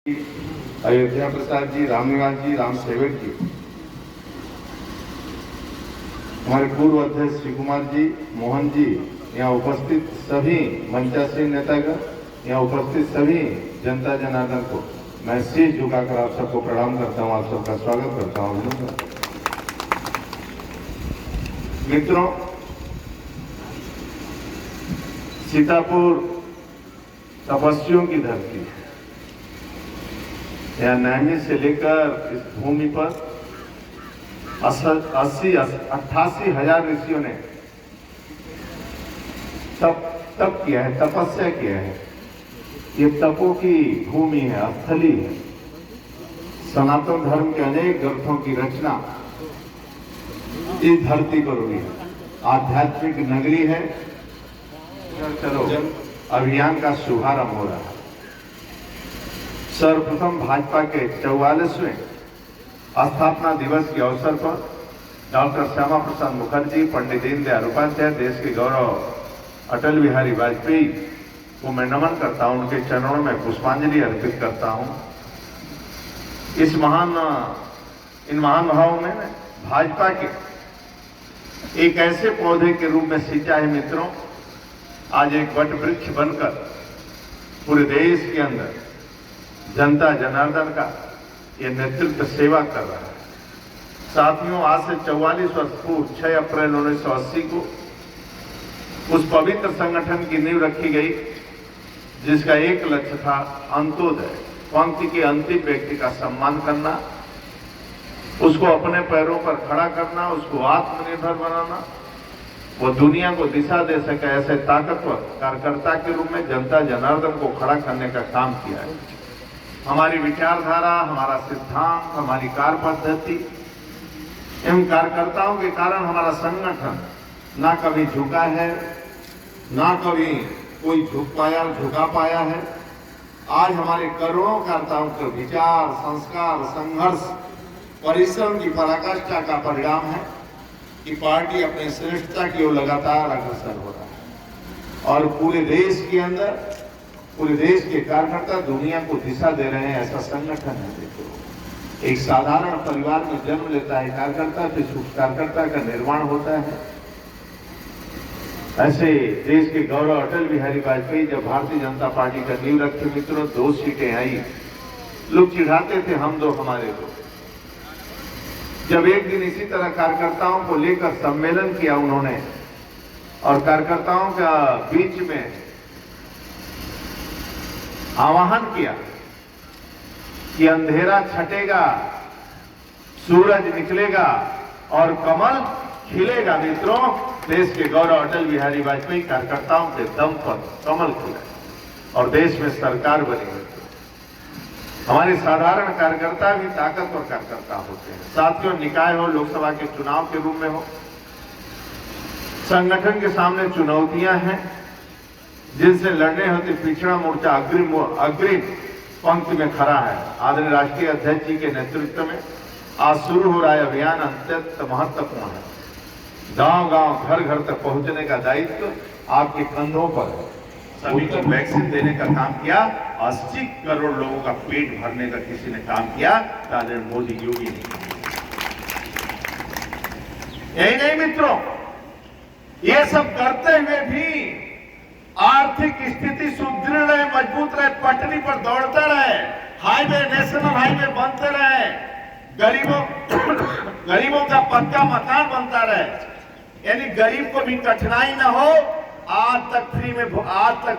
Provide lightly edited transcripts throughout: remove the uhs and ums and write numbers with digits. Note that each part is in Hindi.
अयोध्या प्रसाद जी, रामनिवास जी, राम सेवक जी, हमारे पूर्व अध्यक्ष श्री कुमार जी, मोहन जी, यहाँ उपस्थित सभी मंचासीन नेतागण, यहाँ उपस्थित सभी जनता जनार्दन को मैं शीश झुकाकर आप सबको प्रणाम करता हूँ, आप सबका स्वागत करता हूँ। मित्रों, सीतापुर तपस्वियों की धरती है। यहाँ नैमी से लेकर इस भूमि पर 88 हजार ऋषियों ने तप किया है, तपस्या किया है। ये तपों की भूमि है, स्थली है। सनातन धर्म के अनेक ग्रंथों की रचना इस धरती पर हुई है। आध्यात्मिक नगरी है। चलो अभियान का शुभारंभ हो रहा है। सर्वप्रथम भाजपा के 44वें स्थापना दिवस के अवसर पर डॉक्टर श्यामा प्रसाद मुखर्जी, पंडित दीनदयाल उपाध्याय, देश के गौरव अटल बिहारी वाजपेयी को मैं नमन करता हूं, उनके चरणों में पुष्पांजलि अर्पित करता हूं। इन महान भावों में भाजपा के एक ऐसे पौधे के रूप में सींचा है मित्रों, आज एक वट वृक्ष बनकर पूरे देश के अंदर जनता जनार्दन का ये नेतृत्व सेवा कर रहा है। साथियों, आज से 44 वर्ष पूर्व 6 अप्रैल 1980 को उस पवित्र संगठन की नींव रखी गई जिसका एक लक्ष्य था अंत्योदय, पंक्ति के अंतिम व्यक्ति का सम्मान करना, उसको अपने पैरों पर खड़ा करना, उसको आत्मनिर्भर बनाना, वो दुनिया को दिशा दे सके ऐसे ताकतवर कार्यकर्ता के रूप में जनता जनार्दन को खड़ा करने का काम किया है। हमारी विचारधारा, हमारा सिद्धांत, हमारी कार्य पद्धति एवं कार्यकर्ताओं के कारण हमारा संगठन ना कभी झुका है, ना कभी कोई झुका पाया है। आज हमारे करोड़ों कार्यकर्ताओं के विचार, संस्कार, संघर्ष, परिश्रम की पराकाष्ठा का परिणाम है कि पार्टी अपनी श्रेष्ठता की ओर लगातार अग्रसर हो रहा है और पूरे देश के अंदर, पूरे देश के कार्यकर्ता दुनिया को दिशा दे रहे हैं। ऐसा संगठन है। देखो, एक साधारण परिवार में जन्म लेता है कार्यकर्ता, फिर उस कार्यकर्ता का निर्माण होता है। ऐसे देश के गौरव अटल बिहारी वाजपेयी जब भारतीय जनता पार्टी का नींव रखे मित्रों, 2 सीटें आई। लोग चिढ़ाते थे हम दो हमारे दो। जब एक दिन इसी तरह कार्यकर्ताओं को लेकर सम्मेलन किया उन्होंने और कार्यकर्ताओं का बीच में आह्वान किया कि अंधेरा छटेगा, सूरज निकलेगा और कमल खिलेगा। मित्रों, देश के गौरव अटल बिहारी वाजपेयी कार्यकर्ताओं के दम पर कमल खिला और देश में सरकार बनी। हमारे साधारण कार्यकर्ता भी ताकतवर कार्यकर्ता होते हैं। साथियों, निकाय हो, लोकसभा के चुनाव के रूप में हो, संगठन के सामने चुनौतियां हैं जिनसे लड़ने होते पिछड़ा मोर्चा अग्रिम पंक्ति में खड़ा है। आदरणीय राष्ट्रीय अध्यक्ष जी के नेतृत्व में आज शुरू हो रहा है अभियान अत्यंत महत्वपूर्ण है। गांव-गांव, घर-घर तक पहुंचने का दायित्व आपके कंधों पर है। सभी को वैक्सीन देने का काम किया। 80 करोड़ लोगों का पेट भरने का किसी ने काम किया, आदरणीय मोदी योगी ने। यही नहीं मित्रों, ये सब करते हुए भी आर्थिक स्थिति सुदृढ़ रहे, मजबूत रहे, पटरी पर दौड़ता रहे, हाईवे, नेशनल हाईवे बनते रहे, गरीबों का पक्का मकान बनता रहे, यानी गरीब को भी कठिनाई न हो। आज तक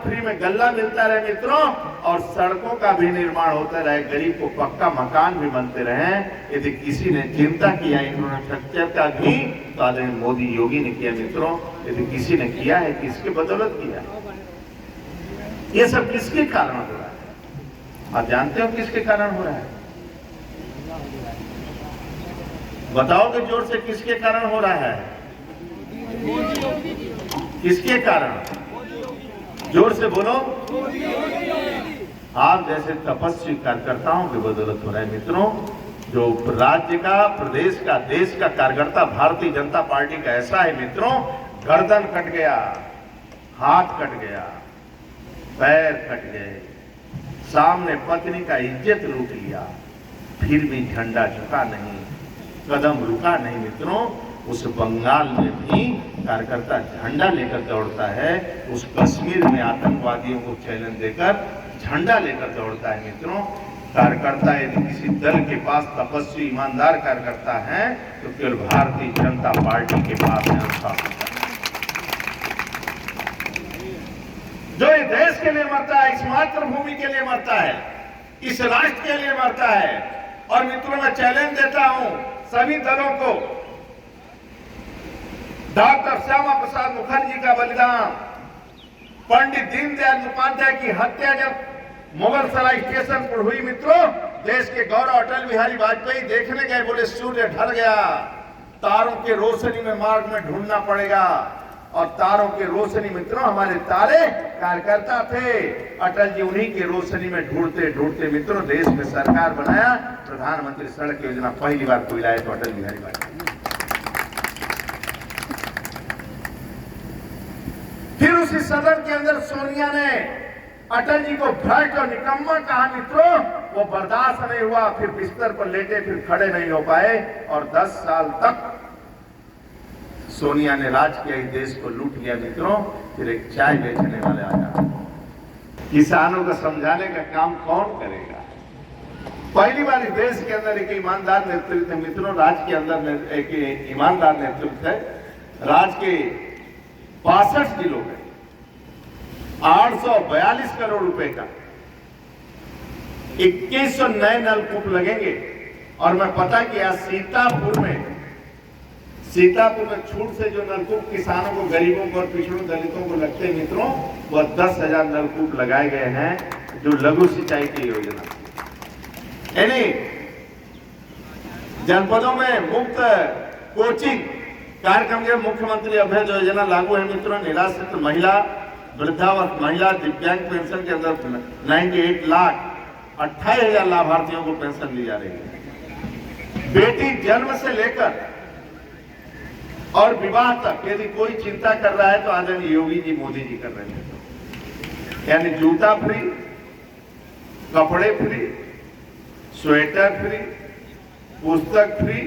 फ्री में गल्ला मिलता रहे मित्रों, और सड़कों का भी निर्माण होता रहे, गरीब को पक्का मकान भी बनते रहे। यदि किसी ने चिंता किया इंफ्रास्ट्रक्चर का भी, तो आदरणीय मोदी योगी ने किया मित्रों। यदि किसी ने किया है, किसके बदौलत किया? ये सब किसके कारण हो रहा है? आप जानते हो किसके कारण हो रहा है? बताओगे जोर से, किसके कारण हो रहा है? किसके कारण? जोर से बोलो। आप जैसे तपस्वी कार्यकर्ताओं की बदौलत हो रहा है मित्रों। जो राज्य का, प्रदेश का, देश का कार्यकर्ता भारतीय जनता पार्टी का ऐसा है मित्रों, गर्दन कट गया, हाथ कट गया, पैर कट गए, सामने पत्नी का इज्जत लूट लिया, फिर भी झंडा झुका नहीं, कदम रुका नहीं मित्रों। उस बंगाल में भी कार्यकर्ता झंडा लेकर दौड़ता है, उस कश्मीर में आतंकवादियों को चैलेंज देकर झंडा लेकर दौड़ता है मित्रों। कार्यकर्ता यदि किसी दल के पास तपस्वी ईमानदार कार्यकर्ता है तो केवल भारतीय जनता पार्टी के पास है अनुशासित, जो इस देश के लिए मरता है, इस मातृभूमि के लिए मरता है, इस राष्ट्र के लिए मरता है। और मित्रों मैं चैलेंज देता हूं सभी दलों को, डॉक्टर श्यामा प्रसाद मुखर्जी का बलिदान, पंडित दीनदयाल उपाध्याय की हत्या जब मुगल सराय स्टेशन पर हुई मित्रों, देश के गौरव अटल बिहारी वाजपेयी देखने गए, बोले सूर्य ढल गया, तारों के रोशनी में मार्ग में ढूंढना पड़ेगा। और तारों के रोशनी मित्रों हमारे तारे कार्यकर्ता थे, अटल जी उन्हीं के रोशनी में ढूंढते ढूंढते मित्रों देश में सरकार बनाया, प्रधानमंत्री सड़क योजना पहली बार कोई लाए तो अटल बिहारी वाजपेयी। फिर उसी सदन के अंदर सोनिया ने अटल जी को भ्रष्ट और निकम्मा कहा मित्रों, वो बर्दाश्त नहीं हुआ, फिर बिस्तर पर लेटे, फिर खड़े नहीं हो पाए और 10 साल तक सोनिया ने राज किया, इस देश को लूट लिया मित्रों। फिर एक चाय बेचने वाले आया, किसानों को समझाने का काम कौन करेगा? पहली बार इस देश के अंदर एक ईमानदार नेतृत्व है मित्रों, राज्य के अंदर एक ईमानदार नेतृत्व है। राज्य के 62 जिलों में 842 करोड़ रुपए का 2100 नए नलकूप लगेंगे। और मैं पता किया सीतापुर में छूट से जो नलकूप किसानों को, गरीबों को और पिछड़ों दलितों को लगते हैं मित्रों, वह 10,000 नलकूप लगाए गए हैं, जो लघु सिंचाई की योजना। यानी जनपदों में मुफ्त कोचिंग कार्यक्रम के मुख्यमंत्री अभय योजना लागू है मित्रों। निराश्रित महिला, वृद्धावस्था महिला, दिव्यांग पेंशन के अंदर 98,28,000 लाभार्थियों को पेंशन दी जा रही है। बेटी जन्म से लेकर और विवाह तक यदि कोई चिंता कर रहा है तो आदरणीय योगी जी, मोदी जी कर रहे हैं। यानी जूता फ्री, कपड़े फ्री, स्वेटर फ्री, पुस्तक फ्री,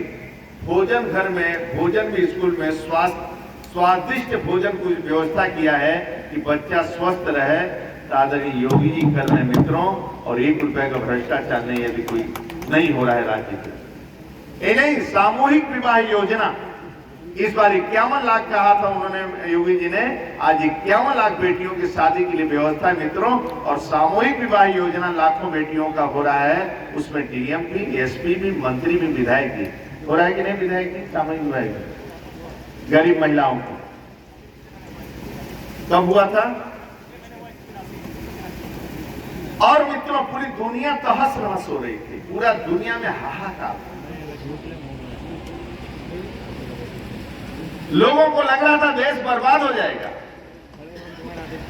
भोजन घर में, भोजन भी स्कूल में, स्वादिष्ट भोजन की व्यवस्था किया है कि बच्चा स्वस्थ रहे, तो आदरणीय योगी जी कर रहे हैं मित्रों। और 1 रुपए का भ्रष्टाचार नहीं, यदि कोई नहीं हो रहा है राज्य में। ये नहीं, सामूहिक विवाह योजना इस बार 51 लाख कहा था उन्होंने, योगी जी ने, आज 51 लाख बेटियों की शादी के लिए व्यवस्था है मित्रों। और सामूहिक विवाह योजना लाखों बेटियों का हो रहा है, उसमें डीएम भी, एसपी भी, मंत्री भी, विधायक भी हो रहा है कि नहीं? विधायक भी सामूहिक विवाह गरीब महिलाओं को कब हुआ था? और मित्रों पूरी दुनिया तहस नहस हो रही थी, पूरा दुनिया में हाहाकार, लोगों को लग रहा था देश बर्बाद हो जाएगा,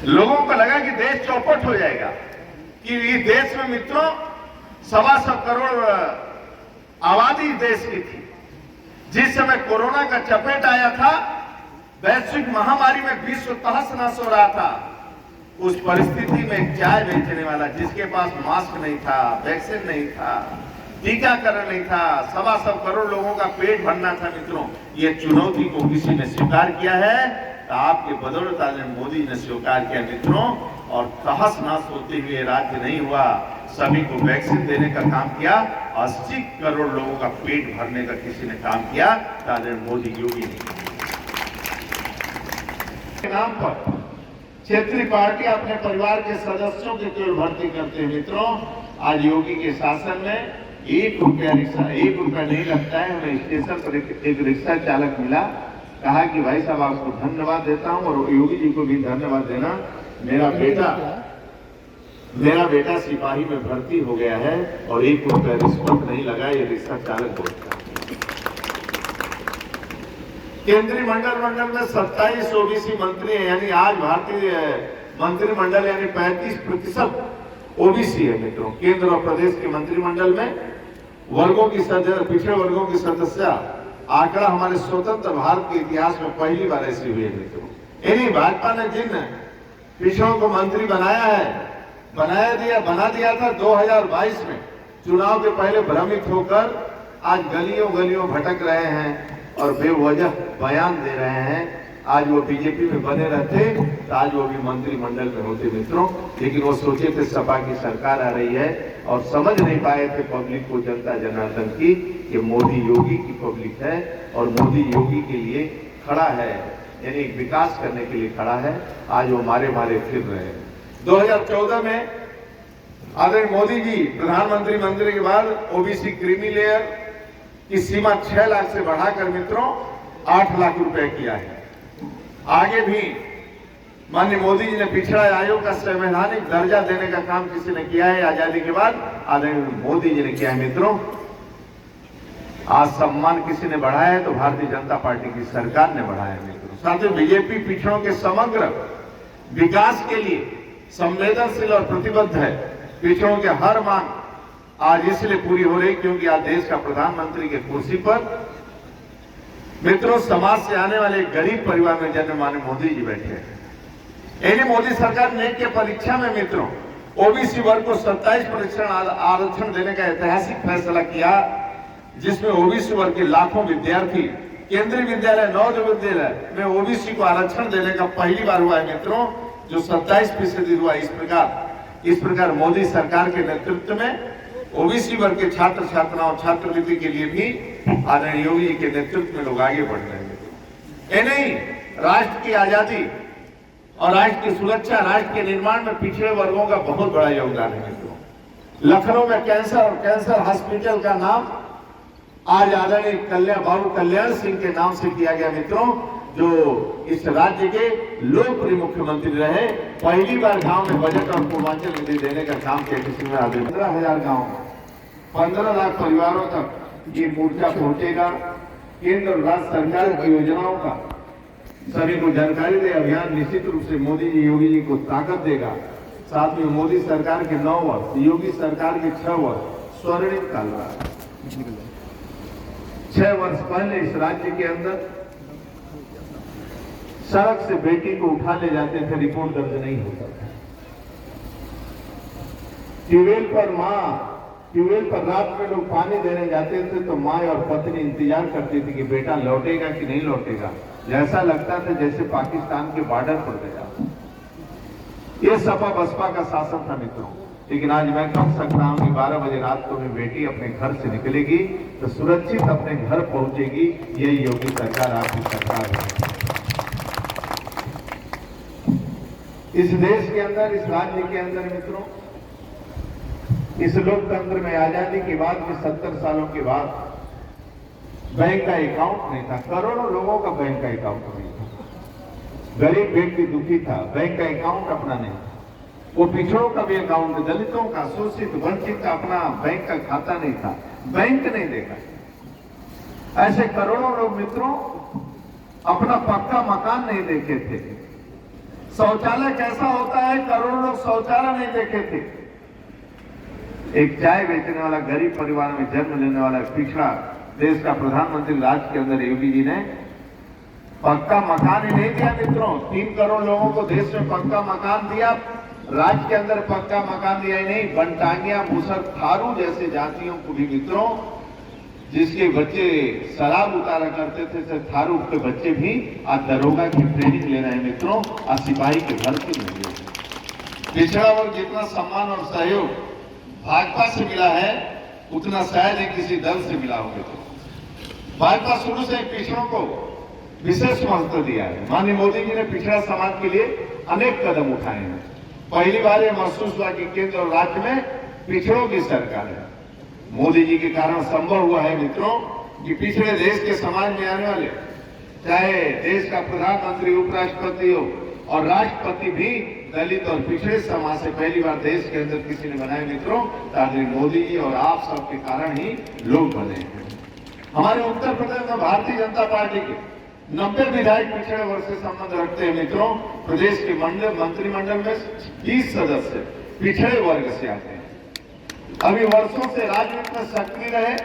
लोगों को लगा कि देश चौपट हो जाएगा, कि इस देश में मित्रों 125 करोड़ आबादी देश की थी। जिस समय कोरोना का चपेट आया था, वैश्विक महामारी में विश्व तहस नहस हो रहा था, उस परिस्थिति में चाय बेचने वाला जिसके पास मास्क नहीं था, वैक्सीन नहीं था, टीकाकरण नहीं था, 125 करोड़ लोगों का पेट भरना था मित्रों, ये चुनौती को किसी ने स्वीकार किया है, तो आपके बदौलत मोदी ने स्वीकार किया मित्रों। और तहस नहस होते हुए राज्य नहीं हुआ, सभी को वैक्सीन देने का काम किया, 80 करोड़ लोगों का पेट भरने का किसी ने काम किया, तो मोदी योगी ने के नाम पर क्षेत्रीय पार्टी अपने परिवार के सदस्यों की केवल भर्ती करते हैं मित्रों। आज योगी के शासन में 1 रुपया नहीं लगता है। हमें स्टेशन पर एक रिक्शा चालक मिला, कहा कि भाई साहब आपको धन्यवाद देता हूं और योगी जी को भी धन्यवाद देना, मेरा बेटा सिपाही में भर्ती हो गया है और 1 रुपया रिश्वत नहीं लगा, ये रिक्शा चालक बोलता। केंद्रीय मंडल में 27 ओबीसी मंत्री हैं, यानी आज भारतीय मंत्रिमंडल यानी 35% ओबीसी है मित्रों। केंद्र और प्रदेश के मंत्रिमंडल में वर्गों की पिछड़े वर्गों की सदस्य आंकड़ा हमारे स्वतंत्र भारत के इतिहास में पहली बार ऐसी हुई है मित्रों। इन्हीं भाजपा ने जिन पिछड़ों को मंत्री बनाया है, बना दिया था 2022 में। चुनाव के पहले भ्रमित होकर आज गलियों गलियों भटक रहे हैं और बेवजह बयान दे रहे हैं। आज वो बीजेपी में बने रहते तो आज वो भी मंत्रिमंडल में होते मित्रों, लेकिन वो सोचे थे सपा की सरकार आ रही है और समझ नहीं पाए थे पब्लिक को, जनता जनार्दन की, कि मोदी योगी की पब्लिक है और मोदी योगी के लिए खड़ा है, यानी विकास करने के लिए खड़ा है। आज वो मारे मारे फिर रहे हैं। 2014 में आदरणीय मोदी जी प्रधानमंत्री बनने के बाद ओबीसी क्रीमी लेयर की सीमा 6 लाख से बढ़ाकर मित्रों 8 लाख रुपए किया है। आगे भी माननीय मोदी जी ने पिछड़ा आयोग का संवैधानिक दर्जा देने का काम किसी ने किया है आजादी के बाद? आदरणीय मोदी जी ने किया है मित्रों। आज सम्मान किसी ने बढ़ाया है तो भारतीय जनता पार्टी की सरकार ने बढ़ाया है मित्रों। साथ ही बीजेपी पिछड़ों के समग्र विकास के लिए संवेदनशील और प्रतिबद्ध है। पिछड़ों के हर मांग आज इसलिए पूरी हो रही क्योंकि आज देश का प्रधानमंत्री के कुर्सी पर मित्रों समाज से आने वाले गरीब परिवार में जन्मे माननीय मोदी जी बैठे हैं। इन्हीं मोदी सरकार ने के परीक्षा में मित्रों ओबीसी वर्ग को 27% आरक्षण देने का ऐतिहासिक फैसला किया, जिसमें ओबीसी वर्ग के लाखों विद्यार्थी केंद्रीय विद्यालय, नवोदय विद्यालय में ओबीसी को आरक्षण देने का पहली बार हुआ है मित्रों, जो 27% हुआ। इस प्रकार मोदी सरकार के नेतृत्व में ओबीसी वर्ग के छात्र छात्राओं छात्रवृत्ति के लिए भी आदरणीय योगी जी के नेतृत्व में लोग आगे बढ़ रहे हैं। ये नहीं, राष्ट्र की आजादी और राष्ट्र की सुरक्षा, राष्ट्र के निर्माण में पिछड़े वर्गों का बहुत बड़ा योगदान है मित्रों। लखनऊ में कैंसर हॉस्पिटल का नाम आज आदरणीय बाबू कल्याण सिंह के नाम से किया गया मित्रों, जो इस राज्य के लोकप्रिय मुख्यमंत्री रहे। पहली बार गांव में बजट और पूर्वांचल निधि देने का काम किया किसी में। 15,000 गांव, 15 लाख परिवारों तक ये मोर्चा पहुंचेगा। केंद्र और राज्य सरकार की योजनाओं का सभी को जानकारी दे अभियान निश्चित रूप से मोदी जी योगी जी को ताकत देगा। साथ में मोदी सरकार के 9 वर्ष, योगी सरकार के 6 वर्ष स्वर्णिम काल रहा। 6 वर्ष पहले इस राज्य के अंदर सड़क से बेटी को उठा ले जाते थे, रिपोर्ट दर्ज नहीं होता था। ट्यूबवेल पर रात में लोग पानी देने जाते थे तो माँ और पत्नी इंतजार करती थी कि बेटा लौटेगा कि नहीं लौटेगा। जैसा लगता था जैसे पाकिस्तान के बॉर्डर पर गया। ये सपा बसपा का शासन था मित्रों। लेकिन आज मैं कह सकता हूं कि 12 बजे रात को भी बेटी अपने घर से निकलेगी तो सुरक्षित अपने घर पहुंचेगी। यही योगी सरकार आपकी सरकार है। इस देश के अंदर, इस राज्य के अंदर मित्रों, इस लोकतंत्र में आजादी के बाद में 70 सालों के बाद बैंक का अकाउंट नहीं था। करोड़ों लोगों का बैंक का अकाउंट नहीं था। गरीब व्यक्ति दुखी था, बैंक का अकाउंट अपना नहीं था। वो पिछड़ों का भी अकाउंट, दलितों का, शोषित वंचित का अपना बैंक का खाता नहीं था। बैंक नहीं देखा। ऐसे करोड़ों लोग मित्रों अपना पक्का मकान नहीं देखे थे। शौचालय कैसा होता है, करोड़ों लोग शौचालय नहीं देखे थे। एक चाय बेचने वाला गरीब परिवार में जन्म लेने वाला पिछड़ा देश का प्रधानमंत्री राज्य के अंदर योगी जी ने पक्का मकान ही नहीं दिया मित्रों। 3 करोड़ लोगों को देश में पक्का मकान दिया, राज्य के अंदर पक्का मकान दिया ही नहीं, बनटांगिया, मुसर, थारू जैसे जातियों को भी मित्रों, जिसके बच्चे शराब उतारा करते थे, थारू के बच्चे भी आज दरोगा की ट्रेनिंग ले रहे हैं मित्रों, आज सिपाही के भर्ती में गए। पिछड़ा वर्ग जितना सम्मान और सहयोग भाजपा से मिला है उतना शायद ही किसी दल से मिला होगा। भाजपा शुरू से पिछड़ों को विशेष महत्व दिया है। माननीय मोदी जी ने पिछड़ा समाज के लिए अनेक कदम उठाए हैं। पहली बार यह महसूस हुआ कि केंद्र और राज्य में पिछड़ों की सरकार है। मोदी जी के कारण संभव हुआ है मित्रों कि पिछड़े देश के समाज में आने वाले, चाहे देश का प्रधानमंत्री, उपराष्ट्रपति हो और राष्ट्रपति भी दलित और पिछड़े समाज से पहली बार देश के अंदर किसी ने बनाए मित्रों। आदरणीय मोदी जी और आप सबके कारण ही लोग बने हैं। हमारे उत्तर प्रदेश में भारतीय जनता पार्टी के 90 विधायक पिछड़े वर्ग से संबंध रखते हैं मित्रों। प्रदेश के मंत्रिमंडल में 30 सदस्य पिछड़े वर्ग से आते हैं। अभी वर्षों से राजनीति में सक्रिय रहे